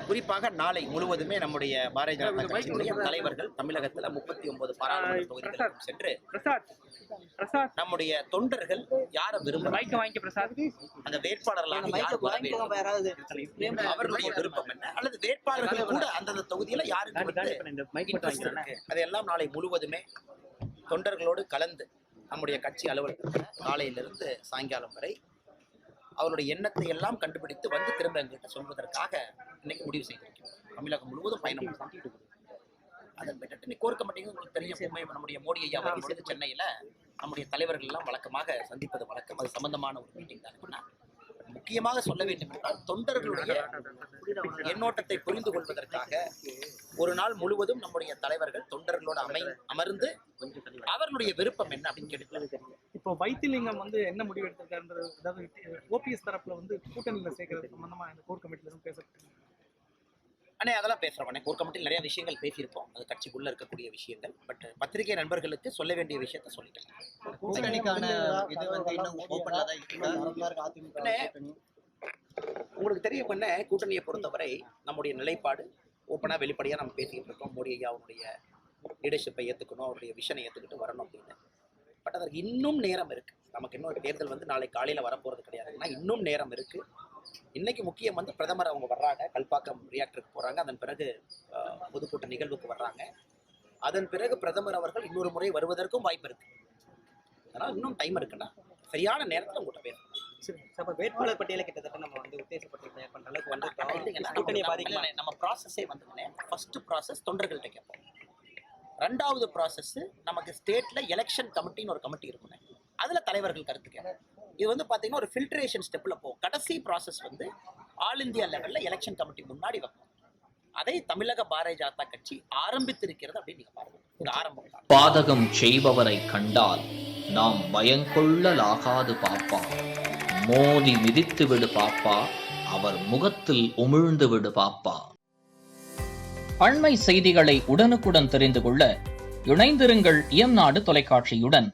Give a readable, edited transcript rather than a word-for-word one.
குறிப்பாக நாளை முழுவதுமே நம்முடைய பாரதிய ஜனதா கட்சியினுடைய தலைவர்கள் தமிழகத்தில் 39 பாராளுமன்ற தொகுதிகளுக்கும் சென்று நம்முடைய தொண்டர்கள் யாரை விரும்புகிறாங்க, அந்த வேட்பாளர்களாக யார் வர வேண்டும், அவர்களுடைய விருப்பம் என்ன, அல்லது வேட்பாளர்கள் கூட அந்தந்த தொகுதியில யாருக்கு இன்ட்ரெஸ்ட் இருக்கு, அதையெல்லாம் நாளை முழுவதுமே தொண்டர்களோடு கலந்து நம்முடைய கட்சி அலுவலகத்தில் காலையிலிருந்து சாயங்காலம் வரை அவருடைய எண்ணத்தை எல்லாம் கண்டுபிடித்து வந்து திரும்ப எங்கிட்ட சொல்வதற்காக இன்னைக்கு முடிவு செய்திருக்கிறோம். தமிழகம் முழுவதும் பயணம் அதன் பெற்று இன்னைக்கு கோர் கமிட்டிங்க உங்களுக்கு தெரியும். நம்முடைய மோடி ஐயா வரும்பொழுது சென்னையில நம்முடைய தலைவர்கள் எல்லாம் வழக்கமாக சந்திப்பது வழக்கம். அது சம்பந்தமான ஒரு மீட்டிங் தான். முக்கியமாக சொல்ல வேண்டும் என்றால் தொண்டர்களுடைய எண்ணோட்டத்தை புரிந்து கொள்வதற்காக ஒரு நாள் முழுவதும் நம்முடைய தலைவர்கள் தொண்டர்களோடு அமர்ந்து அவர்களுடைய விருப்பம் என்ன அப்படின்னு கேட்டு இப்போ வைத்திலிங்கம் என்ன முடிவு எடுத்திருக்காரு, அதாவது ஓபிஎஸ் தரப்புல கூட்டணியில சேர்க்கறது சம்பந்தமா இந்த கோர் கமிட்டில பேசப்பட்டு அண்ணே அதெல்லாம் பேசுறோம். கோர் கமிட்டியில் நிறைய விஷயங்கள் பேசியிருப்போம். அது கட்சிக்குள்ள இருக்கக்கூடிய விஷயங்கள். பட் பத்திரிகை நண்பர்களுக்கு சொல்ல வேண்டிய விஷயத்த சொல்லிட்டேன். உங்களுக்கு தெரியும் என்ன, கூட்டணியை பொறுத்தவரை நம்முடைய நிலைப்பாடு ஓப்பனா வெளிப்படையா நம்ம பேசிக்கிட்டு இருக்கோம். மோடி ஐயா அவருடைய லீடர்ஷிப்பை ஏற்றுக்கணும், அவருடைய விஷனை ஏற்றுக்கிட்டு வரணும் அப்படின்னு. பட் அதற்கு இன்னும் நேரம் இருக்கு. நமக்கு இன்னும் தேர்தல் நாளை காலையில வரப்போறது கிடையாதுன்னா இன்னும் நேரம் இருக்கு. இன்னைக்கு முக்கியம் பிரதமர் அவங்க வர்றாங்க, கல்பாக்கம் ரியாக்டருக்கு போறாங்க, அதன் பிறகு பொதுக்கூட்ட நிகழ்வுக்கு வர்றாங்க. அதன் பிறகு பிரதமர் அவர்கள் இன்னொரு முறை வருவதற்கும் வாய்ப்பு இருக்கு. அதனால இன்னும் டைம் இருக்குன்னா சரியான நேரத்தில் உங்கள்கிட்ட பேசணும். வேட்பாளர் பட்டியலை கிட்டத்தட்ட நம்ம உத்தேசப்பட்டு தயார் பண்ற அளவுக்கு நம்ம ப்ராசஸே ஃபர்ஸ்ட் ப்ராசஸ் தொண்டர்கள்ட்ட கேட்போம். ரெண்டாவது ப்ராசஸ் நமக்கு ஸ்டேட்ல எலெக்ஷன் கமிட்டின்னு ஒரு கமிட்டி இருக்குங்க, அதுல தலைவர்கள் கருத்து கேட்போம். இது பாத்தீங்கன்னா ஒரு ஃபில்ட்ரேஷன் ஸ்டெப்ல போகும். கடைசி ப்ராசஸ் ஆல் இந்தியா லெவல்ல எலெக்ஷன் கமிட்டி முன்னாடி வைப்போம். அதை தமிழக பாரதிய ஜனதா கட்சி ஆரம்பித்திருக்கிறது அப்படின்னு நீங்க பாருங்க. ஒரு ஆரம்பம். பாதகம் செய்பவரை கண்டால் நாம் பயங்கொள்ளலாகாது பாப்பா, மோதி மிதித்து விடு பாப்பா, அவர் முகத்தில் உமிழ்ந்து விடு பாப்பா. அண்மை செய்திகளை உடனுக்குடன் தெரிந்து கொள்ள இணைந்திருங்கள் இயம்நாடு தொலைக்காட்சியுடன்.